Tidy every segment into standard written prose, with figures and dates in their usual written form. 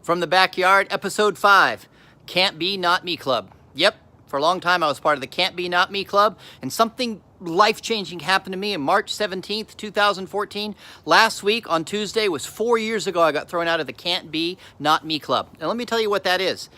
From the Backyard, Episode 5, Cant Be Not Me Club. Yep, for a long time I was part of the Cant Be Not Me Club, and something life-changing happened to me on March 17th, 2014. Last week on Tuesday was 4 years ago I got thrown out of the Cant Be Not Me Club. And let me tell you what that is.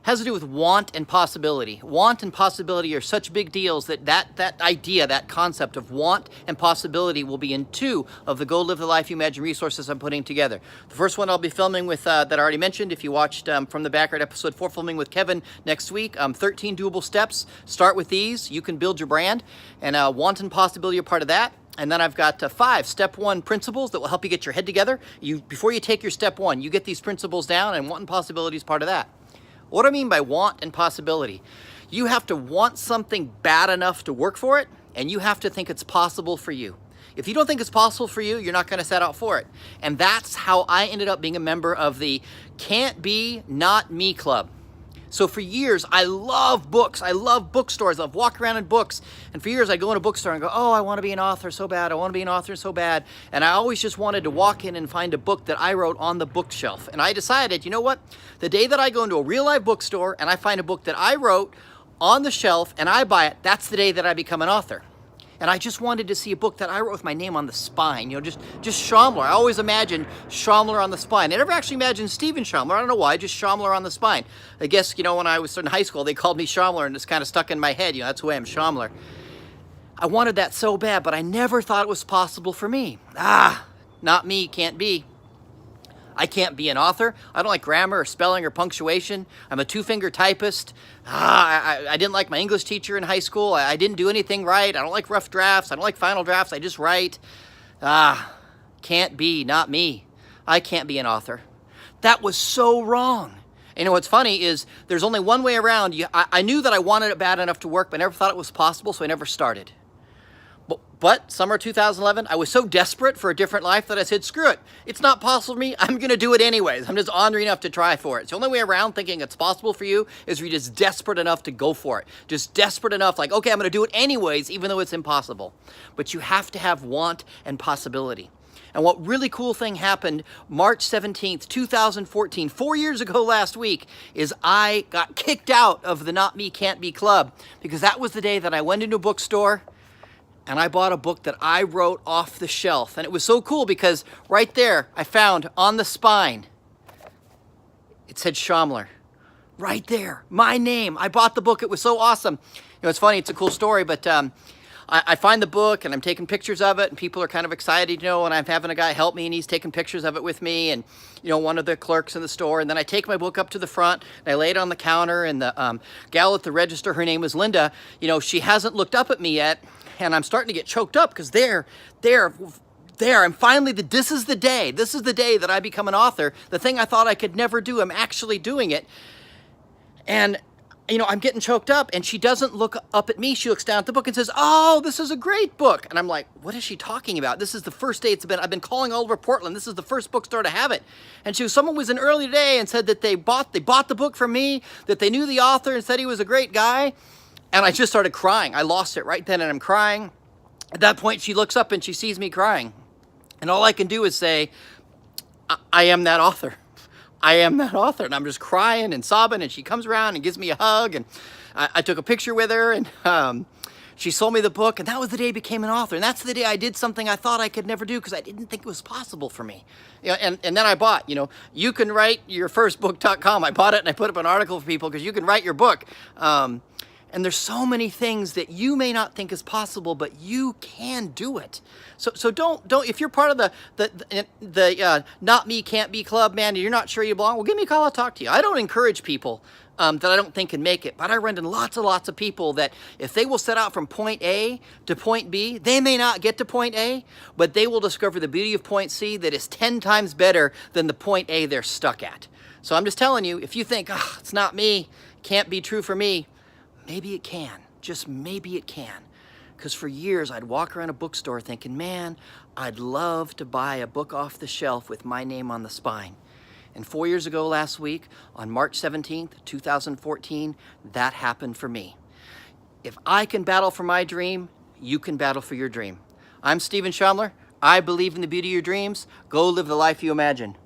It has to do with want and possibility. Want and possibility are such big deals that idea, that concept of want and possibility will be in 2 of the Go Live the Life You Imagine resources I'm putting together. The first one I'll be filming with, that I already mentioned, if you watched From the Backyard Episode 4, filming with Kevin next week. 13 doable steps. Start with these. You can build your brand. And want and possibility are part of that. And then I've got 5 step 1 principles that will help you get your head together. Before you take your step 1, you get these principles down, and want and possibility is part of that. What do I mean by want and possibility? You have to want something bad enough to work for it, and you have to think it's possible for you. If you don't think it's possible for you, you're not going to set out for it. And that's how I ended up being a member of the Cant Be Not Me Club. So for years, I love books. I love bookstores. I love walking around in books. And for years, I'd go in a bookstore and go, oh, I want to be an author so bad. I want to be an author so bad. And I always just wanted to walk in and find a book that I wrote on the bookshelf. And I decided, you know what? The day that I go into a real life bookstore and I find a book that I wrote on the shelf and I buy it, that's the day that I become an author. And I just wanted to see a book that I wrote with my name on the spine, just Shomler. I always imagined Shomler on the spine. I never actually imagined Stephen Shomler. I don't know why, just Shomler on the spine. I guess, when I was in high school, they called me Shomler, and it's kind of stuck in my head. That's who I am, Shomler. I wanted that so bad, but I never thought it was possible for me. Not me, can't be. I can't be an author. I don't like grammar or spelling or punctuation. I'm a 2-finger typist. I didn't like my English teacher in high school. I didn't do anything right. I don't like rough drafts. I don't like final drafts. I just write. Can't be, not me. I can't be an author. That was so wrong. And what's funny is there's only one way around. I knew that I wanted it bad enough to work, but I never thought it was possible, so I never started. But summer 2011, I was so desperate for a different life that I said, screw it. It's not possible for me. I'm going to do it anyways. I'm just ornery enough to try for it. It's the only way around thinking it's possible for you is you're just desperate enough to go for it. Just desperate enough, like, okay, I'm going to do it anyways, even though it's impossible. But you have to have want and possibility. And what really cool thing happened March 17th, 2014, 4 years ago last week, is I got kicked out of the Not Me, Can't Be Club, because that was the day that I went into a bookstore and I bought a book that I wrote off the shelf. And it was so cool because right there, I found on the spine, it said Shomler. Right there, my name. I bought the book. It was so awesome. It's funny. It's a cool story, but I find the book and I'm taking pictures of it, and people are kind of excited, and I'm having a guy help me and he's taking pictures of it with me, and one of the clerks in the store. And then I take my book up to the front and I lay it on the counter, and the gal at the register, her name was Linda, she hasn't looked up at me yet, and I'm starting to get choked up because I'm finally, this is the day that I become an author. The thing I thought I could never do, I'm actually doing it. And I'm getting choked up, and she doesn't look up at me. She looks down at the book and says, oh, this is a great book. And I'm like, what is she talking about? This is the first day I've been calling all over Portland. This is the first bookstore to have it. And someone was in early today and said that they bought the book from me, that they knew the author and said he was a great guy. And I just started crying. I lost it right then, and I'm crying. At that point, she looks up and she sees me crying. And all I can do is say, I am that author. I am that author. And I'm just crying and sobbing, and she comes around and gives me a hug, and I took a picture with her, and she sold me the book, and that was the day I became an author. And that's the day I did something I thought I could never do because I didn't think it was possible for me. And then I bought, you can write your first book.com. I bought it and I put up an article for people because you can write your book. And there's so many things that you may not think is possible, but you can do it. So don't, if you're part of the Not Me, Can't Be Club, man, and you're not sure you belong, well, give me a call, I'll talk to you. I don't encourage people that I don't think can make it, but I run into lots and lots of people that if they will set out from point A to point B, they may not get to point A, but they will discover the beauty of point C that is 10 times better than the point A they're stuck at. So I'm just telling you, if you think, it's not me, can't be true for me, maybe it can. Just maybe it can. Because for years, I'd walk around a bookstore thinking, man, I'd love to buy a book off the shelf with my name on the spine. And 4 years ago last week, on March 17th, 2014, that happened for me. If I can battle for my dream, you can battle for your dream. I'm Stephen Shomler. I believe in the beauty of your dreams. Go live the life you imagine.